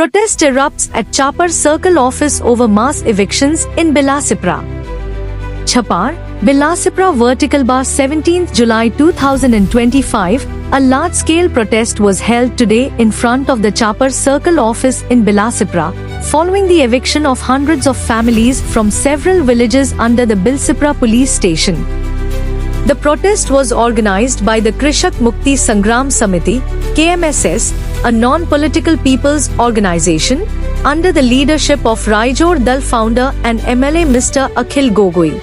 Protest erupts at Chapar Circle office over mass evictions in Bilasipra. Chapar, Bilasipra Vertical Bar 17th July 2025, a large-scale protest was held today in front of the Chapar Circle office in Bilasipra, following the eviction of hundreds of families from several villages under the Bilasipra police station. The protest was organized by the Krishak Mukti Sangram Samiti, KMSS, a non-political people's organization, under the leadership of Raijor Dal founder and MLA Mr. Akhil Gogoi.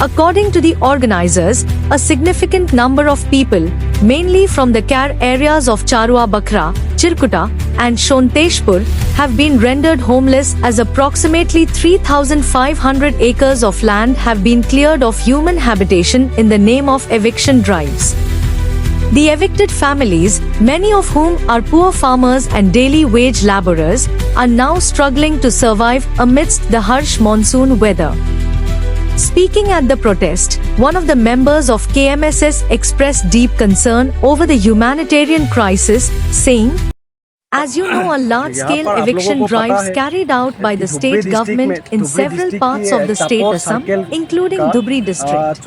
According to the organizers, a significant number of people, mainly from the Kar areas of Charua Bakra, Chirkuta, and Shonteshpur, have been rendered homeless as approximately 3,500 acres of land have been cleared of human habitation in the name of eviction drives. The evicted families, many of whom are poor farmers and daily wage laborers, are now struggling to survive amidst the harsh monsoon weather. Speaking at the protest, one of the members of KMSS expressed deep concern over the humanitarian crisis, saying, "As you know, a large-scale eviction drives carried out by the state government in several parts of the state Assam, including Dhubri district.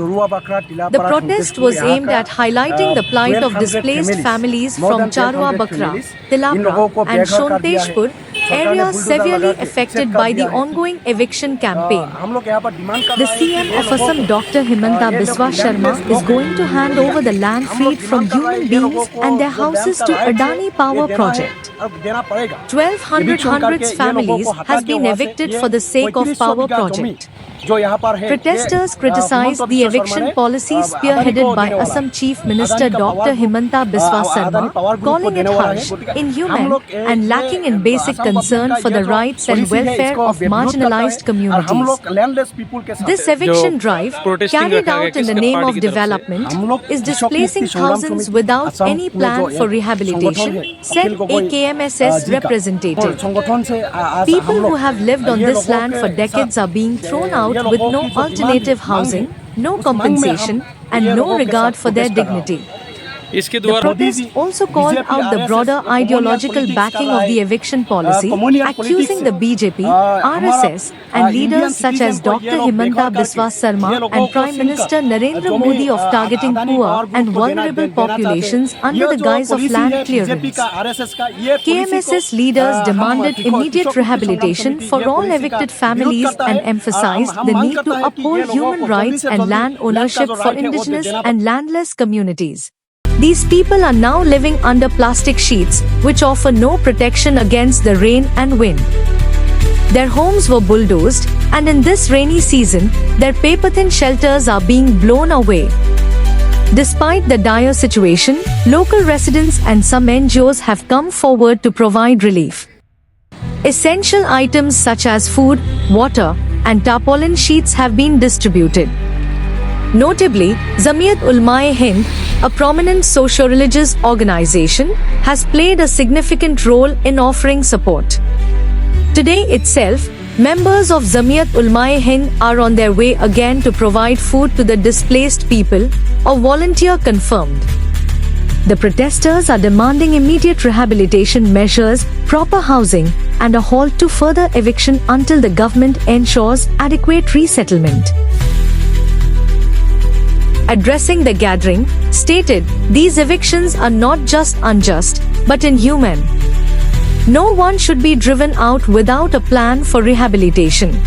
The protest was aimed at highlighting the plight of displaced families from Charua Bakra, Tilapra, and Shonteshpur, areas severely affected by the ongoing eviction campaign. The CM of Assam, Dr. Himanta Biswa Sharma, is going to hand over the land freed from human beings and their houses to Adani Power Project. 1,200 families has been evicted for the sake of power project." Protesters criticized the eviction policy spearheaded by Assam Chief Minister Dr. Himanta Biswa Sharma, calling it harsh, inhumane, and lacking in basic concern for the rights and welfare of marginalized communities. This eviction drive, carried out in the name of development, is displacing thousands without any plan for rehabilitation, said a KMSS representative. People who have lived on this land for decades are being thrown out with no alternative housing, no compensation, and no regard for their dignity. The protest also called out the broader ideological backing of the eviction policy, accusing the BJP, RSS, and leaders such as Dr. Himanta Biswa Sharma and Prime Minister Narendra Modi of targeting poor and vulnerable populations under the guise of land clearance. KMSS leaders demanded immediate rehabilitation for all evicted families and emphasized the need to uphold human rights and land ownership for indigenous and landless communities. These people are now living under plastic sheets, which offer no protection against the rain and wind. Their homes were bulldozed, and in this rainy season, their paper-thin shelters are being blown away. Despite the dire situation, local residents and some NGOs have come forward to provide relief. Essential items such as food, water, and tarpaulin sheets have been distributed. Notably, Jamiyat Ulama-e-Hind, a prominent socio-religious organization, has played a significant role in offering support. Today itself, members of Jamiyat Ulama-e-Hind are on their way again to provide food to the displaced people, a volunteer confirmed. The protesters are demanding immediate rehabilitation measures, proper housing, and a halt to further eviction until the government ensures adequate resettlement. Addressing the gathering, stated, "These evictions are not just unjust, but inhuman. No one should be driven out without a plan for rehabilitation."